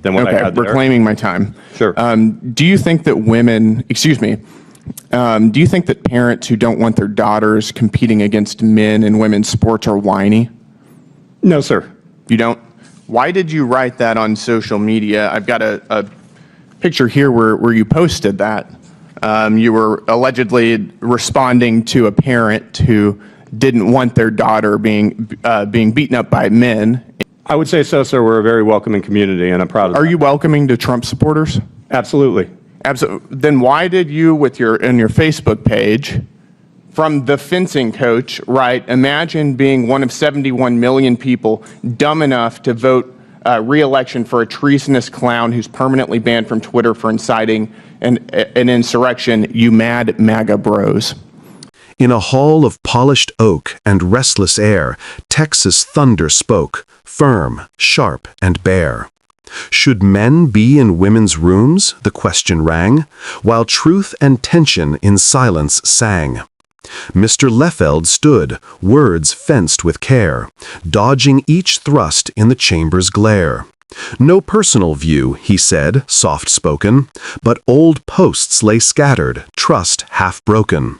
than what I had there. Reclaiming my time. Sure. Do you think that do you think that parents who don't want their daughters competing against men in women's sports are whiny? No, sir. You don't? Why did you write that on social media? I've got a picture here where you posted that. You were allegedly responding to a parent who didn't want their daughter being beaten up by men. I would say so, sir. We're a very welcoming community, and I'm proud of that. Are you welcoming to Trump supporters? Absolutely. Then why did you, in your Facebook page, from the fencing coach, write, "Imagine being one of 71 million people dumb enough to vote re-election for a treasonous clown who's permanently banned from Twitter for inciting an insurrection, you mad MAGA bros." In a hall of polished oak and restless air, Texas thunder spoke, firm, sharp, and bare. Should men be in women's rooms? The question rang, while truth and tension in silence sang. Mr. Leffeld stood, words fenced with care, dodging each thrust in the chamber's glare. No personal view, he said, soft-spoken, but old posts lay scattered, trust half-broken.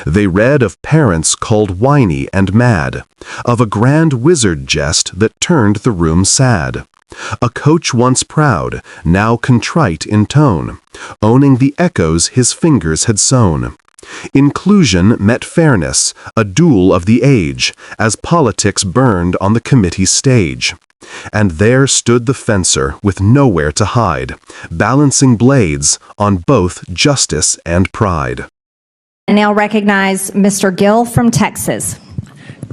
They read of parents called whiny and mad, of a grand wizard jest that turned the room sad. A coach once proud, now contrite in tone, owning the echoes his fingers had sown. Inclusion met fairness, a duel of the age, as politics burned on the committee's stage. And there stood the fencer with nowhere to hide, balancing blades on both justice and pride. I now recognize Mr. Gill from Texas.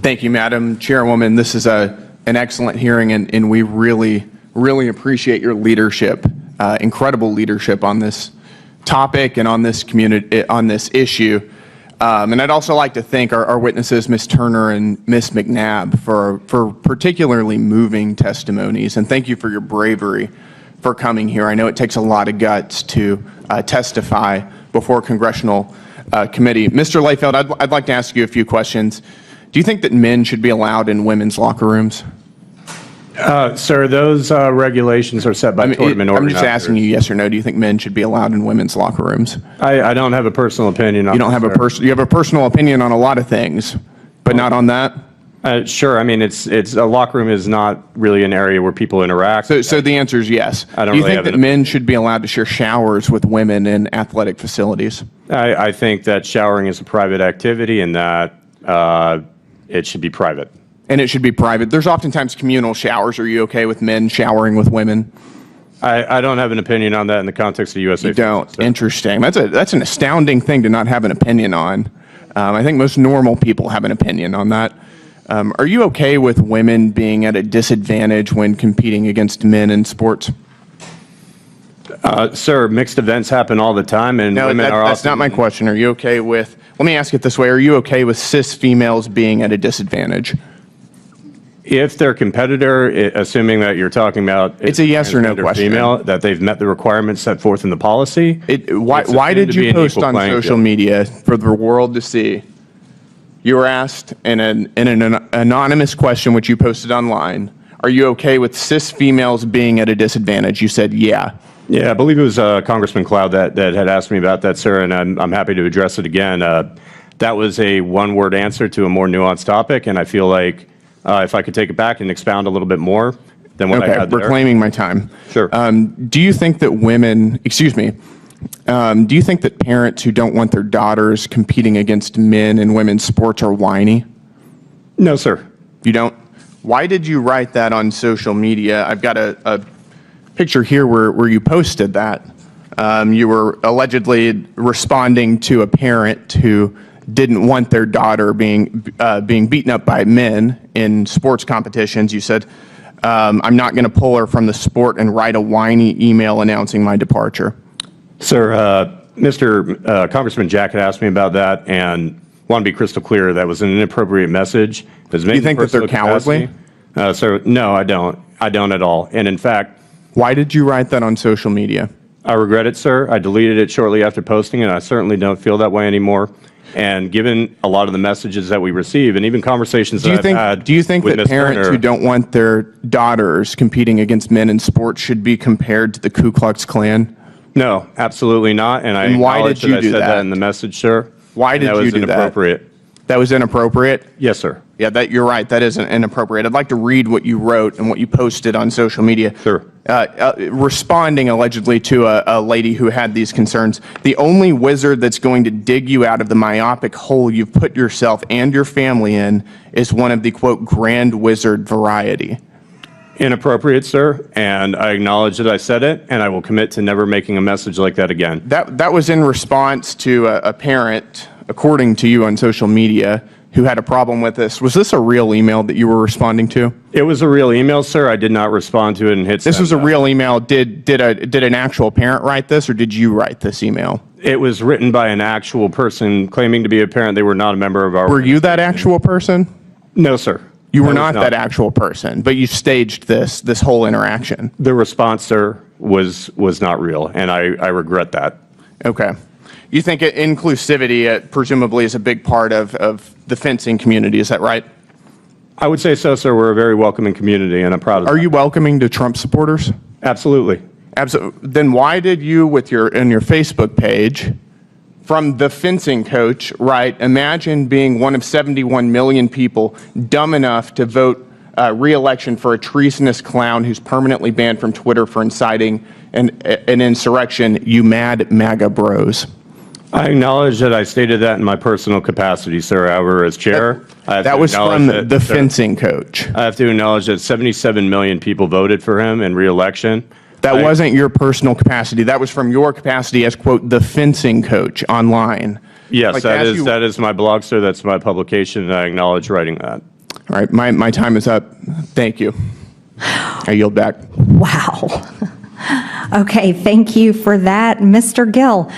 Thank you, Madam Chairwoman. This is an excellent hearing, and we really appreciate your leadership, incredible leadership on this topic and on this community, on this issue. And I'd also like to thank our witnesses, Ms. Turner and Ms. McNabb, for particularly moving testimonies. And thank you for your bravery for coming here. I know it takes a lot of guts to testify before congressional committee. Mr. Layfeld, I'd like to ask you a few questions. Do you think that men should be allowed in women's locker rooms? Sir, those regulations are set by toward minority. I'm just asking you yes or no. Do you think men should be allowed in women's locker rooms? I don't have a personal opinion on that. You don't have you have a personal opinion on a lot of things, but not on that? Sure. I mean, it's a locker room is not really an area where people interact. So the answer is yes. I don't Do you really think that men should be allowed to share showers with women in athletic facilities? I think that showering is a private activity and that it should be private. And it should be private. There's oftentimes communal showers. Are you okay with men showering with women? I don't have an opinion on that in the context of USA. You don't? So. Interesting. That's an astounding thing to not have an opinion on. I think most normal people have an opinion on that. Are you okay with women being at a disadvantage when competing against men in sports? Sir, mixed events happen all the time, and women are that's not my question. Are you okay with, let me ask it this way, are you okay with cis females being at a disadvantage? If their competitor, assuming that you're talking about it's a yes or no question, female, that they've met the requirements set forth in the policy. Why did you post on social media for the world to see? You were asked in an anonymous question, which you posted online, are you okay with cis females being at a disadvantage? You said yeah. Yeah, I believe it was Congressman Cloud that had asked me about that, sir, and I'm happy to address it again. That was a one-word answer to a more nuanced topic, and I feel like if I could take it back and expound a little bit more than what I had there. Reclaiming my time. Sure. Do you think that do you think that parents who don't want their daughters competing against men in women's sports are whiny? No, sir. You don't? Why did you write that on social media? I've got a picture here where you posted that. You were allegedly responding to a parent who didn't want their daughter being beaten up by men in sports competitions. You said, I'm not going to pull her from the sport and write a whiny email announcing my departure. Sir, Mr. Congressman Jack had asked me about that and want to be crystal clear that was an inappropriate message. Do you think that they're cowardly? Sir, no, I don't. I don't at all. And in fact, why did you write that on social media? I regret it, sir. I deleted it shortly after posting it. I certainly don't feel that way anymore. And given a lot of the messages that we receive, and even conversations that I've had Do you think with that Ms. parents Turner, who don't want their daughters competing against men in sports should be compared to the Ku Klux Klan? No, absolutely not. And I And why acknowledge did you that I do said that? that in the message, sir. Why And did you do that? That was inappropriate. That was inappropriate? Yes, sir. Yeah, you're right. That isn't inappropriate. I'd like to read what you wrote and what you posted on social media. Sure. Responding allegedly to a lady who had these concerns. The only wizard that's going to dig you out of the myopic hole you've put yourself and your family in is one of the, quote, grand wizard variety. Inappropriate, sir. And I acknowledge that I said it, and I will commit to never making a message like that again. That was in response to a parent, according to you on social media, who had a problem with this. Was this a real email that you were responding to? It was a real email, sir. I did not respond to it and hit This send was a back. real email. Did an actual parent write this, or did you write this email? It was written by an actual person claiming to be a parent. They were not a member of our... Were you that actual person? No, sir. You were I was not that actual person, but you staged this whole interaction. The response, sir, was not real, and I regret that. Okay. You think inclusivity presumably is a big part of the fencing community, is that right? I would say so, sir. We're a very welcoming community, and I'm proud of that. Are you welcoming to Trump supporters? Absolutely. Absolutely. Then why did you, in your Facebook page, from the fencing coach, write, imagine being one of 71 million people dumb enough to vote re-election for a treasonous clown who's permanently banned from Twitter for inciting an insurrection, you mad MAGA bros? I acknowledge that I stated that in my personal capacity, sir. However, as chair, I have That to was from acknowledge the sir, fencing coach. I have to acknowledge that 77 million people voted for him in re-election. That wasn't your personal capacity. That was from your capacity as, quote, the fencing coach online. Yes, Like, that as is you- that is my blog, sir. That's my publication, and I acknowledge writing that. All right, my time is up. Thank you. I yield back. Wow. Okay, thank you for that, Mr. Gill.